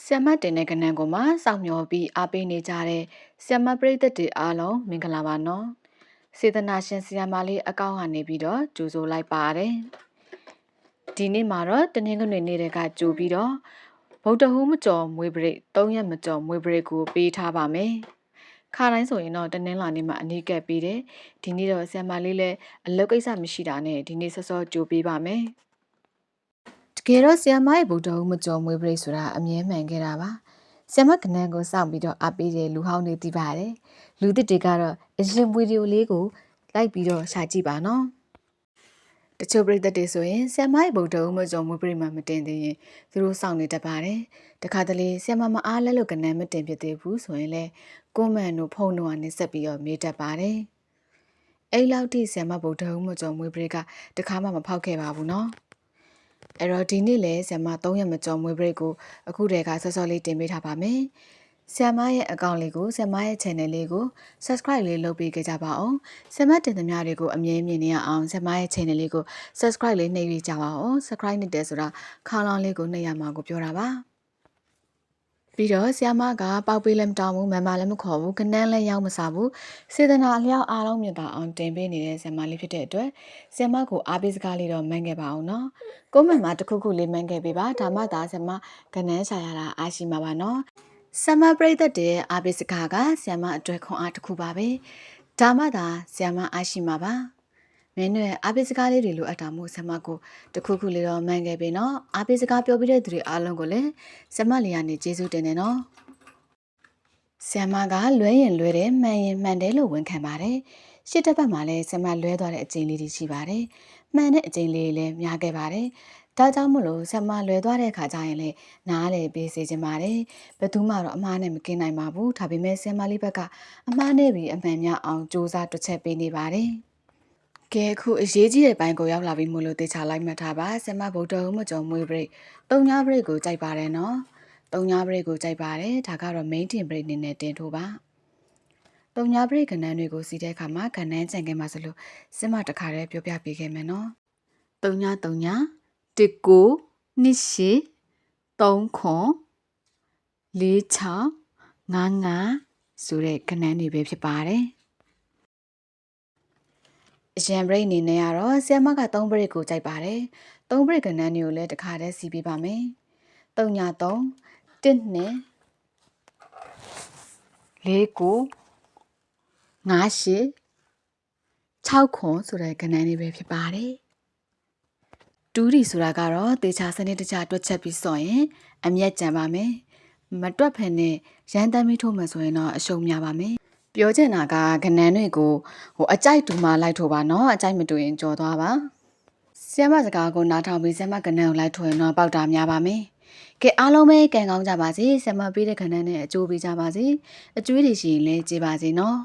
ဆ iam မတင်တဲ့ကဏ္ဍကိုမှစောင့်မျှော်ပြီးအားပေးနေကြတဲ့ဆ iam မပရိသတ်တွေအားလုံးမင်္ဂလာပါနော်စေတနာရှင်ဆ iam မလေးအကောင့်ကနေပြီးတော့ကြိုဆိုလိုက်ပါတယ်ဒီနေ့မှာတော့တနင်္ဂနွေနေ့ကကြိုပြီးတော့ဗုဒ္ဓဟူးမကျော်မွေးပရိတ်3ရက်မကျော်မွေးပရိတ်ကိုပေးထားပါမယ်ခါတိုင်းဆိုရင်တော့တနင်္လာနေ့မှာအနည်းကပ်ပေးတယ်ဒီနေ့တော့ဆ iam မလေးလည်းအလုပ်ကိစ္စမရှိတာနဲ့ဒီနေ့စောစောကြိုပေးပါမယ်တကယ်တော့ဆ iam မရဲ့ဗုဒ္ဓဟူးမကျော်မွေးပရိတ်ဆိုတာအမြဲမှန်ခဲ့တာပါဆ iam မကဏ္ဍကိုစောင့်ပြီးတော့အားပေးတဲ့လူဟောင်းတွေသိပါတယ်လူသစ်တွေကတော့အရင်ဗီဒီယိုလေးကိုလိုက်ပြီးတော့ရှာကြည့်ပါနော်တချို့ပရိသတ်တွေဆိုရင်ဆ iam မရဲ့ဗုဒ္ဓဟူးမကျော်မွေးပရိတ်မှမတင်သေးရင်သူတို့စောင့်နေတတ်ပါတယ်တခါတလေဆ iam မအားလက်လို့ကဏ္ဍမတင်ဖြစ်သေးဘူးဆိုရင်လည်းကွန်မန့်တို့ဖုန်းတို့ကနေဆက်ပြီးတော့မေးတတ်ပါတယ်အဲ့လောက်ထိဆ iam မဗုဒ္ဓဟူးမကျော်မွေးပရိတ်ကတခါမှမဖောက်ခဲ့ပါဘူးနော်အဲ့တော့ဒီနေ့လဲဆ iam မ3ရက်မကျော်မွေးပရိတ်ကိုအခုတည်းကစောစောလေးတင်ပေးထားပါမယ်ဆ iam မရဲ့အကောင့်လေးကိုဆ iam မရဲ့ channel လေးကို subscribe လေးလုပ်ပေးကြပါအောင်ဆ iam မတင်သမျှတွေကိုအမြဲမြင်နေရအောင်ဆ iam မရဲ့ channel လေးကို subscribe လေးနှိပ်ပေးကြပါအောင် subscribe နှိပ်တယ်ဆိုတာခေါင်းလောင်းလေးကိုနှိပ်ရမှာကိုပြောတာပါပြီးတော့ဆ iam မကပေါက်ပေးလည်းမတောင်းဘူးမမလည်းမခေါ်ဘူးခဏန်းလည်းရောက်မစားဘူးစေတနာအလျောက်အားလုံးမြတ်တာအောင်တင်ပေးနေတဲ့ဆ iam မလေးဖြစ်တဲ့အတွက်ဆ iam မကိုအားပေးစကားလေးတော့မှန်းခဲ့ပါအောင်နော်ကွန်မန့်မှာတစ်ခုခုလေးမှန်းခဲ့ပေးပါဒါမှသာဆ iam မကဏန်းရှာရတာအားရှိမှာပါနော်ဆ iam မပရိသတ်တဲ့အားပေးစကားကဆ iam မအတွက်ခွန်အားတစ်ခုပါပဲဒါမှသာဆ iam မအားရှိမှာပါမင်းတို့အားပေးစကားလေးတွေလိုအပ်တာမို့ဆ iam မကိုတခုခုလေးတော့မှန်းခဲ့ပြီနော်အားပေးစကားပြောပြတဲ့သူတွေအားလုံးကိုလည်းဆ iam မလေးကနေကျေးဇူးတင်တယ်နော်ဆ iam မကလွဲရင်လွဲတယ်မှန်ရင်မှန်တယ်လို့ဝန်ခံပါတယ်ရှစ်တစ်ပတ်မှာလည်းဆ iam မလွဲသွားတဲ့အချိန်လေးတွေရှိပါတယ်မှန်တဲ့အချိန်လေးလည်းများခဲ့ပါတယ်ဒါကြောင့်မို့လို့ဆ iam မလွဲသွားတဲ့အခါကျရင်လည်းနားလေပေးစေချင်ပါတယ်ဘယ်သူမှတော့အမှားနဲ့မကင်းနိုင်ပါဘူးဒါပေမဲ့ဆ iam မလေးဘက်ကအမှားနဲ့ပြီးအမှန်များအောင်စူးစမ်းတွက်ချက်ပေးနေပါတယ်ကဲအခုအရေးကြီးတဲ့ဘိုင်းကိုရောက်လာပြီမို့လို့တေချာလိုက်မှတ်ထားပါဆ iam မဗုဒ္ဓဟူးမကျော်မွေးပရိတ်၃ညပရိတ်ကိုကြိုက်ပါတယ်နော်၃ညပရိတ်ကိုကြိုက်ပါတယ်ဒါကတော့ main တင်ပရိတ်အနေနဲ့တင်ထိုးပါ၃ညပရိတ်ကဏ္ဍတွေကိုစီးတဲ့အခါမှာကဏ္ဍကြံခဲ့မှာဆိုလို့ဆ iam မတခါတည်းပြောပြပေးခဲ့မယ်နော်၃ည၁၉နှစ်ရှိ3ခွန်4 6 5 5ဆိုတဲ့ကဏ္ဍတွေပဲဖြစ်ပါတယ်အရန်ပရိတ်အနေနဲ့ကတော့ဆ iam မက3ပရိတ်ကိုကြိုက်ပါတယ်3ပရိတ်ကဏ္ဍတွေကိုလည်းတခါတည်းစီးပေးပါမယ်3ည3 1နှစ်4 9 5 8 6ခွန်ဆိုတဲ့ကဏ္ဍတွေပဲဖြစ်ပါတယ်တူးရီဆိုတာကတော့တေချာစနစ်တကျတွက်ချက်ပြီးဆိုရင်အမျက်ကြံပါမယ်မတွက်ဖ ೇನೆ ရန်တမ်းပြီးထိုးမှဆိုရင်တော့အရှုံးများပါမယ်ပြောချင်တာကကဏ္ဍတွေကိုအကြိုက်တူမှလိုက်ထိုးပါနော်အကြိုက်မတူရင်ကြော်သွားပါဆ iam မစကားကိုနားထောင်ပြီးဆ iam မကဏ္ဍကိုလိုက်ထိုးရင်တော့ပေါက်တာများပါမယ်ကဲအားလုံးပဲကံကောင်းကြပါစေဆ iam မပေးတဲ့ကဏ္ဍနဲ့အကျိုးပေးကြပါစေအကျွေးတွေရှိရင်လည်းကြေးပါစေနော်